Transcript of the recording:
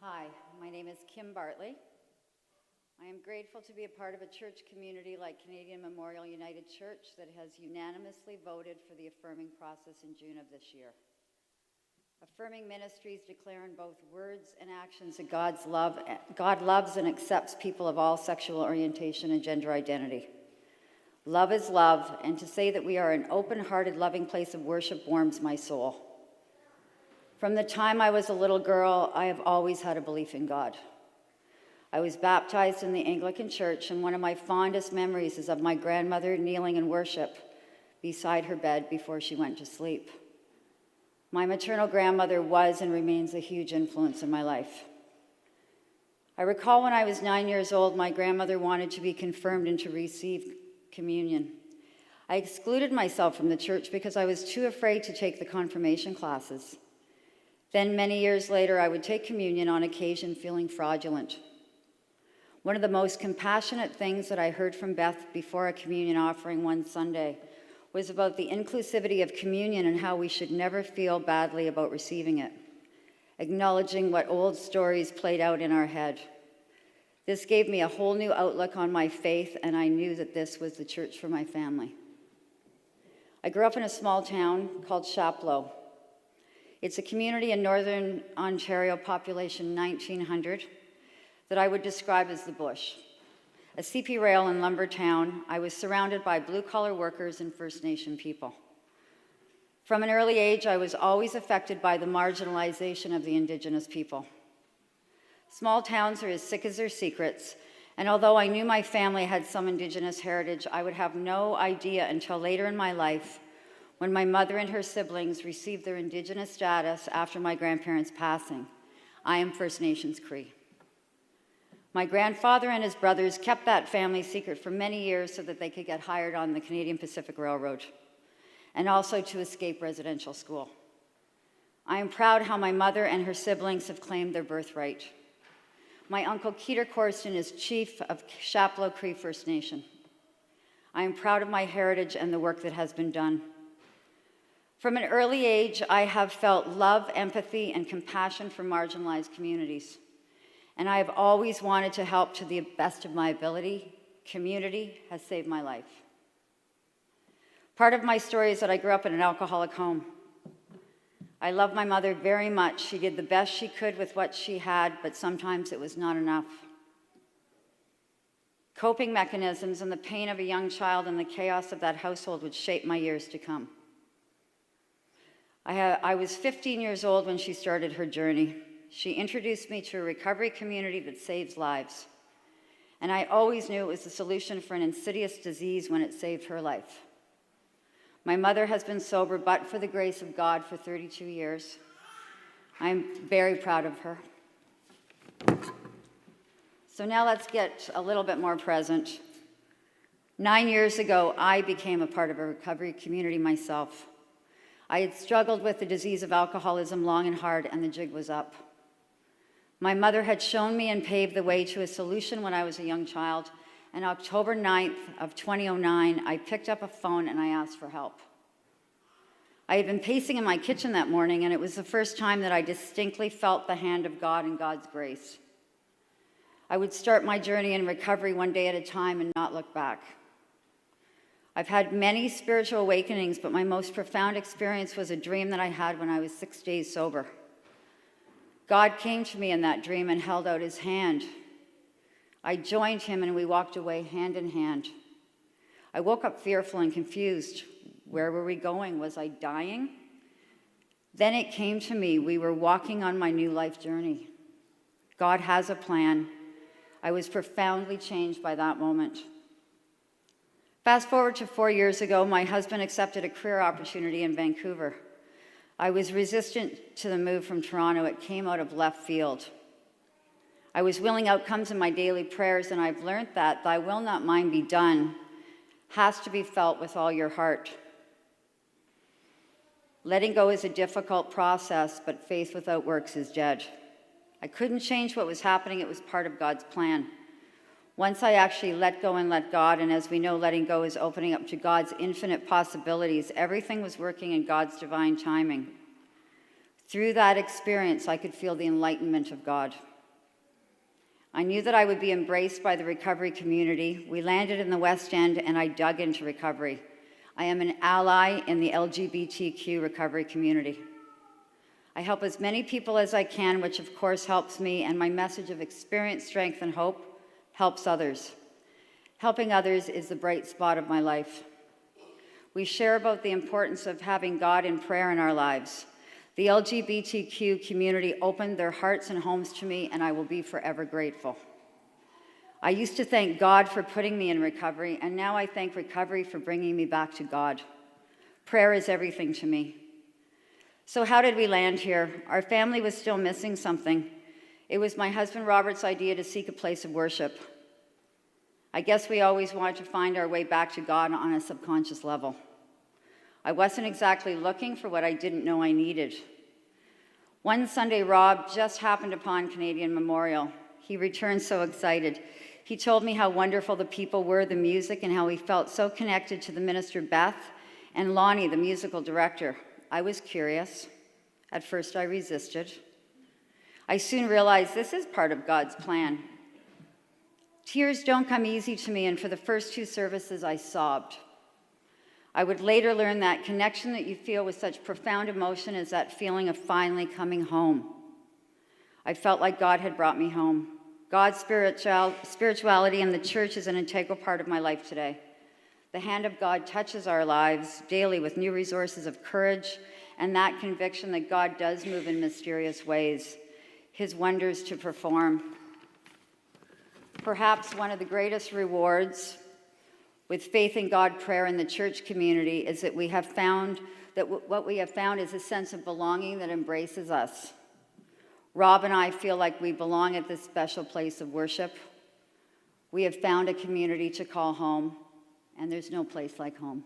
Hi, my name is Kim Bartley. I am grateful to be a part of a church community like Canadian Memorial United Church that has unanimously voted for the affirming process in June of this year. Affirming ministries declare in both words and actions that God loves and accepts people of all sexual orientation and gender identity. Love is love, and to say that we are an open-hearted, loving place of worship warms my soul. From the time I was a little girl, I have always had a belief in God. I was baptized in the Anglican Church, and one of my fondest memories is of my grandmother kneeling in worship beside her bed before she went to sleep. My maternal grandmother was and remains a huge influence in my life. I recall when I was 9 years old, my grandmother wanted to be confirmed and to receive communion. I excluded myself from the church because I was too afraid to take the confirmation classes. Then many years later, I would take communion on occasion feeling fraudulent. One of the most compassionate things that I heard from Beth before a communion offering one Sunday was about the inclusivity of communion and how we should never feel badly about receiving it, acknowledging what old stories played out in our head. This gave me a whole new outlook on my faith, and I knew that this was the church for my family. I grew up in a small town called Chapleau. It's a community in northern Ontario, population 1,900, that I would describe as the bush. A CP rail and lumber town, I was surrounded by blue-collar workers and First Nation people. From an early age, I was always affected by the marginalization of the Indigenous people. Small towns are as sick as their secrets, and although I knew my family had some Indigenous heritage, I would have no idea until later in my life when my mother and her siblings received their Indigenous status after my grandparents' passing. I am First Nations Cree. My grandfather and his brothers kept that family secret for many years so that they could get hired on the Canadian Pacific Railroad and also to escape residential school. I am proud how my mother and her siblings have claimed their birthright. My uncle Keeter Corson is chief of Chapleau Cree First Nation. I am proud of my heritage and the work that has been done. From an early age, I have felt love, empathy, and compassion for marginalized communities. And I have always wanted to help to the best of my ability. Community has saved my life. Part of my story is that I grew up in an alcoholic home. I love my mother very much. She did the best she could with what she had, but sometimes it was not enough. Coping mechanisms and the pain of a young child and the chaos of that household would shape my years to come. I was 15 years old when she started her journey. She introduced me to a recovery community that saves lives. And I always knew it was the solution for an insidious disease when it saved her life. My mother has been sober, but for the grace of God, for 32 years. I'm very proud of her. So now let's get a little bit more present. 9 years ago, I became a part of a recovery community myself. I had struggled with the disease of alcoholism long and hard, and the jig was up. My mother had shown me and paved the way to a solution when I was a young child, and October 9th of 2009, I picked up a phone and I asked for help. I had been pacing in my kitchen that morning, and it was the first time that I distinctly felt the hand of God and God's grace. I would start my journey in recovery one day at a time and not look back. I've had many spiritual awakenings, but my most profound experience was a dream that I had when I was 6 days sober. God came to me in that dream and held out his hand. I joined him and we walked away hand in hand. I woke up fearful and confused. Where were we going? Was I dying? Then it came to me. We were walking on my new life journey. God has a plan. I was profoundly changed by that moment. Fast forward to 4 years ago, my husband accepted a career opportunity in Vancouver. I was resistant to the move from Toronto. It came out of left field. I was willing outcomes in my daily prayers, and I've learned that thy will not mine be done has to be felt with all your heart. Letting go is a difficult process, but faith without works is dead. I couldn't change what was happening. It was part of God's plan. Once I actually let go and let God, and as we know, letting go is opening up to God's infinite possibilities, everything was working in God's divine timing. Through that experience, I could feel the enlightenment of God. I knew that I would be embraced by the recovery community. We landed in the West End, and I dug into recovery. I am an ally in the LGBTQ recovery community. I help as many people as I can, which of course helps me, and my message of experience, strength, and hope helps others. Helping others is the bright spot of my life. We share about the importance of having God in prayer in our lives. The LGBTQ community opened their hearts and homes to me, and I will be forever grateful. I used to thank God for putting me in recovery, and now I thank recovery for bringing me back to God. Prayer is everything to me. So how did we land here? Our family was still missing something. It was my husband Robert's idea to seek a place of worship. I guess we always wanted to find our way back to God on a subconscious level. I wasn't exactly looking for what I didn't know I needed. One Sunday, Rob just happened upon Canadian Memorial. He returned so excited. He told me how wonderful the people were, the music, and how he felt so connected to the minister Beth and Lonnie, the musical director. I was curious. At first, I resisted. I soon realized this is part of God's plan. Tears don't come easy to me, and for the first 2 services, I sobbed. I would later learn that connection that you feel with such profound emotion is that feeling of finally coming home. I felt like God had brought me home. God's spirituality and the church is an integral part of my life today. The hand of God touches our lives daily with new resources of courage and that conviction that God does move in mysterious ways, his wonders to perform. Perhaps one of the greatest rewards with faith in God, prayer, and the church community is that what we have found is a sense of belonging that embraces us. Rob and I feel like we belong at this special place of worship. We have found a community to call home, and there's no place like home.